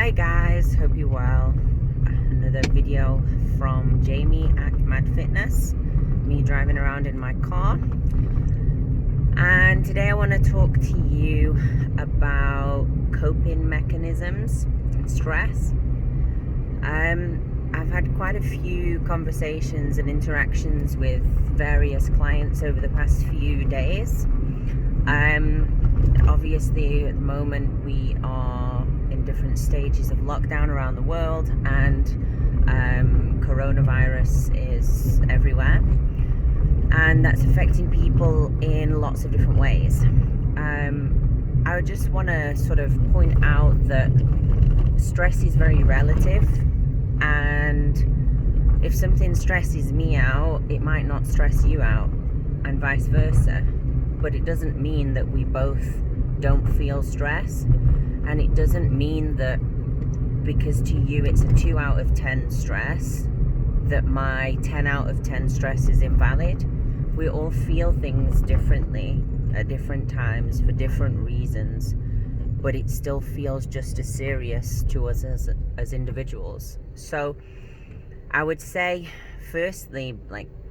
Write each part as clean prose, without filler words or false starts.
Hi guys, hope you're well. Another video from Jamie at Mad Fitness, me driving around in my car. And today I want to talk to you about coping mechanisms and stress. I've had quite a few conversations and interactions with various clients over the past few days. Obviously at the moment we are in different stages of lockdown around the world, and coronavirus is everywhere, and that's affecting people in lots of different ways. I just want to sort of point out that stress is very relative, and if something stresses me out, it might not stress you out, and vice versa. But it doesn't mean that we both don't feel stress, and it doesn't mean that because to you it's a 2 out of 10 stress that my 10 out of 10 stress is invalid. We all feel things differently at different times for different reasons, but it still feels just as serious to us as individuals. So I would say, firstly,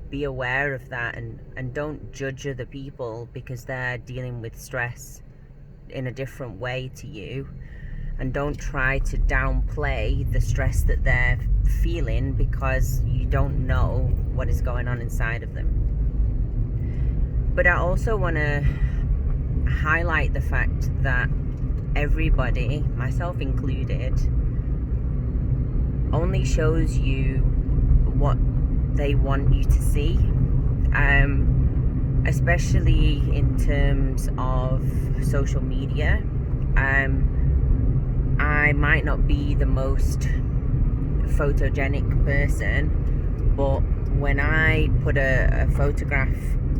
be aware of that, and don't judge other people because they're dealing with stress in a different way to you, and don't try to downplay the stress that they're feeling because you don't know what is going on inside of them. But I also want to highlight the fact that everybody, myself included, only shows you what they want you to see, especially in terms of social media. I might not be the most photogenic person, but when I put a photograph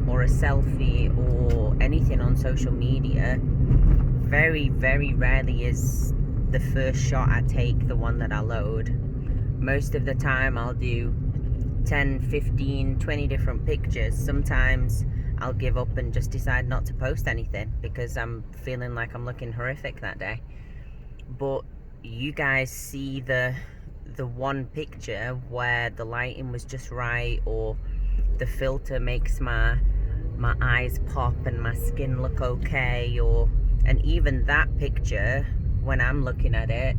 or a selfie or anything on social media, very, very rarely is the first shot I take the one that I load. Most of the time I'll do 10, 15, 20 different pictures. Sometimes I'll give up and just decide not to post anything because I'm feeling like I'm looking horrific that day. But you guys see the one picture where the lighting was just right, or the filter makes my eyes pop and my skin look okay, and even that picture, when I'm looking at it,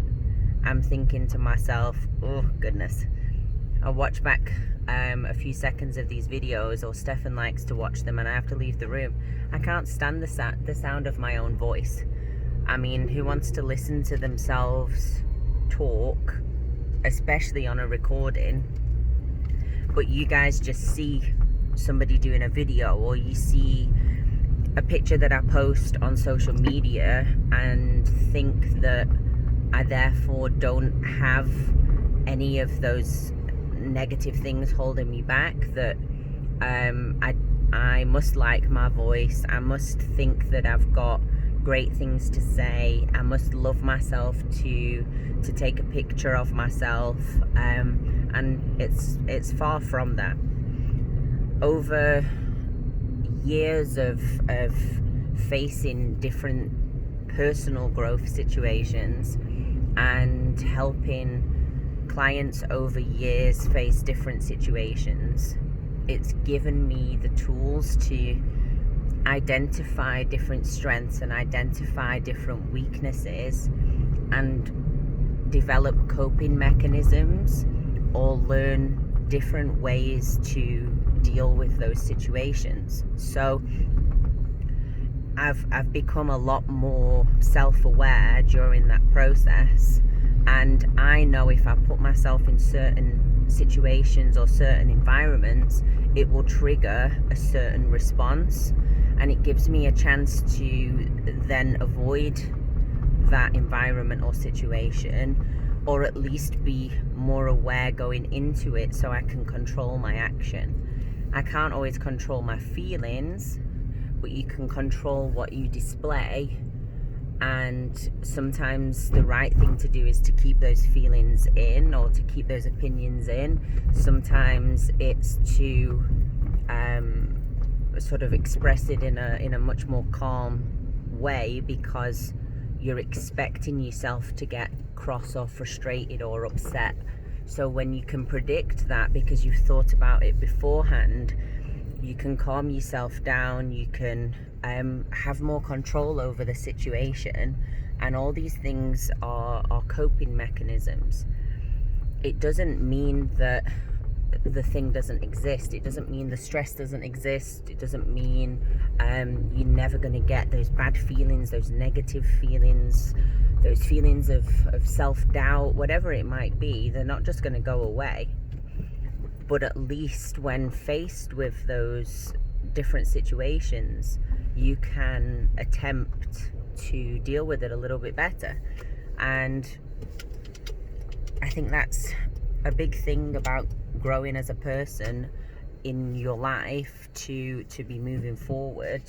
I'm thinking to myself, oh goodness. I'll watch back a few seconds of these videos, or Stefan likes to watch them, and I have to leave the room. I can't stand the sound of my own voice. I mean, who wants to listen to themselves talk, especially on a recording? But you guys just see somebody doing a video, or you see a picture that I post on social media and think that I therefore don't have any of those negative things holding me back, that I must like my voice, I must think that I've got great things to say, I must love myself to take a picture of myself, and it's far from that. Over years of facing different personal growth situations and helping clients over years face different situations, it's given me the tools to identify different strengths and identify different weaknesses and develop coping mechanisms, or learn different ways to deal with those situations. So I've become a lot more self-aware during that process, and I know if I put myself in certain situations or certain environments, it will trigger a certain response, and it gives me a chance to then avoid that environment or situation, or at least be more aware going into it so I can control my action. I can't always control my feelings, but you can control what you display, and sometimes the right thing to do is to keep those feelings in, or to keep those opinions in. Sometimes it's to sort of express it in a much more calm way, because you're expecting yourself to get cross or frustrated or upset. So when you can predict that because you've thought about it beforehand, you can calm yourself down, you can have more control over the situation, and all these things are coping mechanisms. It doesn't mean that the thing doesn't exist. It doesn't mean the stress doesn't exist. It doesn't mean you're never going to get those bad feelings, those negative feelings, those feelings of self-doubt, whatever it might be. They're not just going to go away. But at least when faced with those different situations, you can attempt to deal with it a little bit better. And I think that's a big thing about growing as a person in your life, to be moving forward,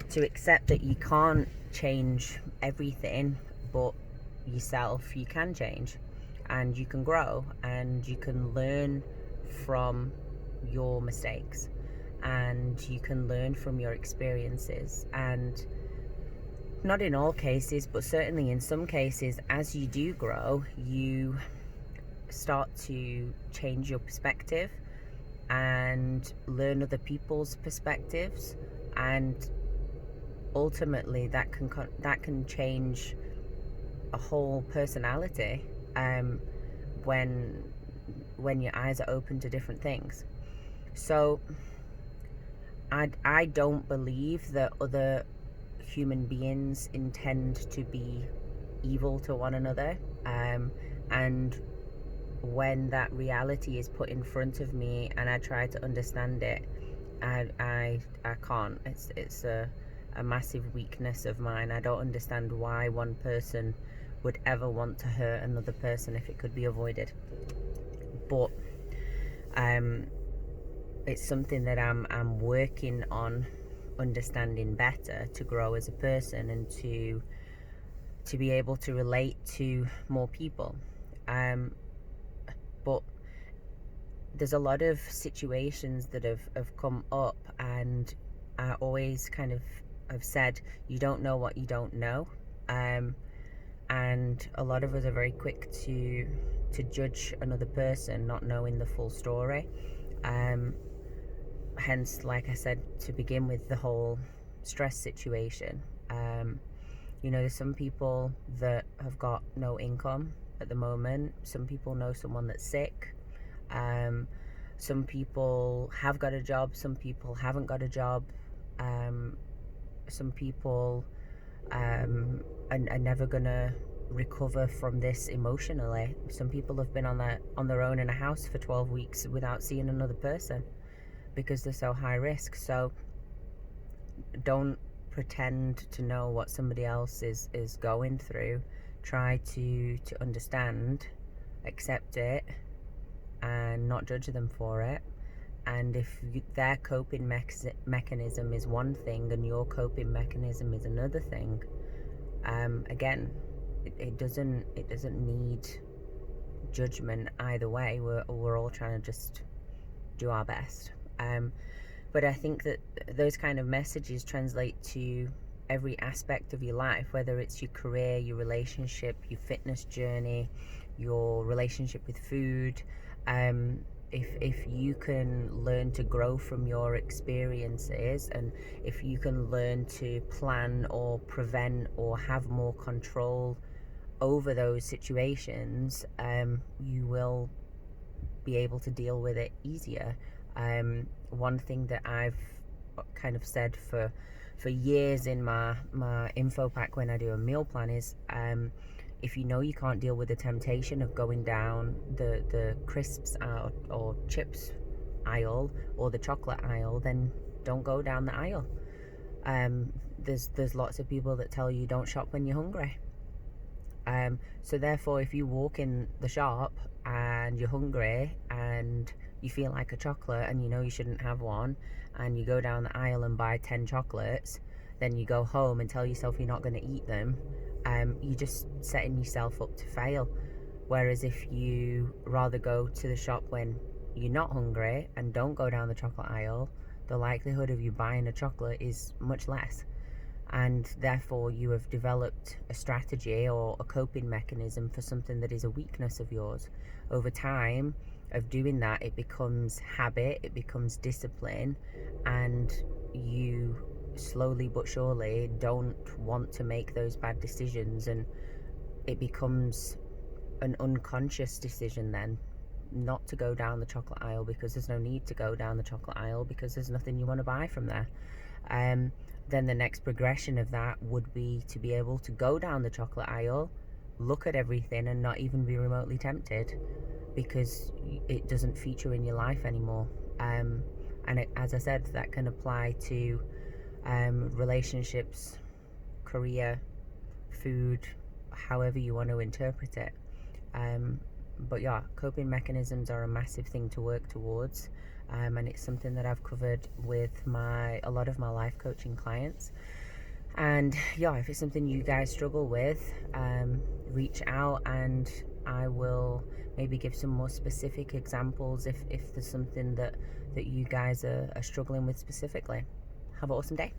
to accept that you can't change everything, but yourself you can change, and you can grow, and you can learn from your mistakes, and you can learn from your experiences. And not in all cases, but certainly in some cases, as you do grow, you start to change your perspective and learn other people's perspectives, and ultimately that can change a whole personality when your eyes are open to different things. So I don't believe that other human beings intend to be evil to one another, and when that reality is put in front of me and I try to understand it, I can't. It's a massive weakness of mine. I don't understand why one person would ever want to hurt another person if it could be avoided. But it's something that I'm working on understanding better, to grow as a person and to be able to relate to more people. But there's a lot of situations that have come up, and I always kind of have said, you don't know what you don't know. And a lot of us are very quick to judge another person, not knowing the full story. Hence, like I said to begin with, the whole stress situation. There's some people that have got no income at the moment. Some people know someone that's sick. Some people have got a job. Some people haven't got a job. Some people are never gonna recover from this emotionally. Some people have been on their own in a house for 12 weeks without seeing another person because they're so high risk. So don't pretend to know what somebody else is going through. Try to understand, accept it, and not judge them for it. And if their coping mechanism is one thing and your coping mechanism is another thing, again, it doesn't need judgment either way. We're all trying to just do our best. But I think that those kind of messages translate to every aspect of your life, whether it's your career, your relationship, your fitness journey, your relationship with food. If you can learn to grow from your experiences, and if you can learn to plan or prevent or have more control over those situations, you will be able to deal with it easier. One thing that I've kind of said for years in my info pack when I do a meal plan is, if you know you can't deal with the temptation of going down the crisps or chips aisle or the chocolate aisle, then don't go down the aisle. There's lots of people that tell you don't shop when you're hungry. So therefore, if you walk in the shop and you're hungry and you feel like a chocolate and you know you shouldn't have one, and you go down the aisle and buy 10 chocolates, then you go home and tell yourself you're not going to eat them, you're just setting yourself up to fail. Whereas if you rather go to the shop when you're not hungry and don't go down the chocolate aisle, the likelihood of you buying a chocolate is much less. and therefore you have developed a strategy or a coping mechanism for something that is a weakness of yours. Over time of doing that, it becomes habit, it becomes discipline, and you slowly but surely don't want to make those bad decisions, and it becomes an unconscious decision then not to go down the chocolate aisle, because there's no need to go down the chocolate aisle because there's nothing you want to buy from there. Then the next progression of that would be to be able to go down the chocolate aisle, look at everything, and not even be remotely tempted because it doesn't feature in your life anymore. And as I said, that can apply to relationships, career, food, however you want to interpret it. But yeah, coping mechanisms are a massive thing to work towards, and it's something that I've covered with a lot of my life coaching clients. And yeah, if it's something you guys struggle with, reach out and I will maybe give some more specific examples if there's something that you guys are struggling with specifically. Have an awesome day.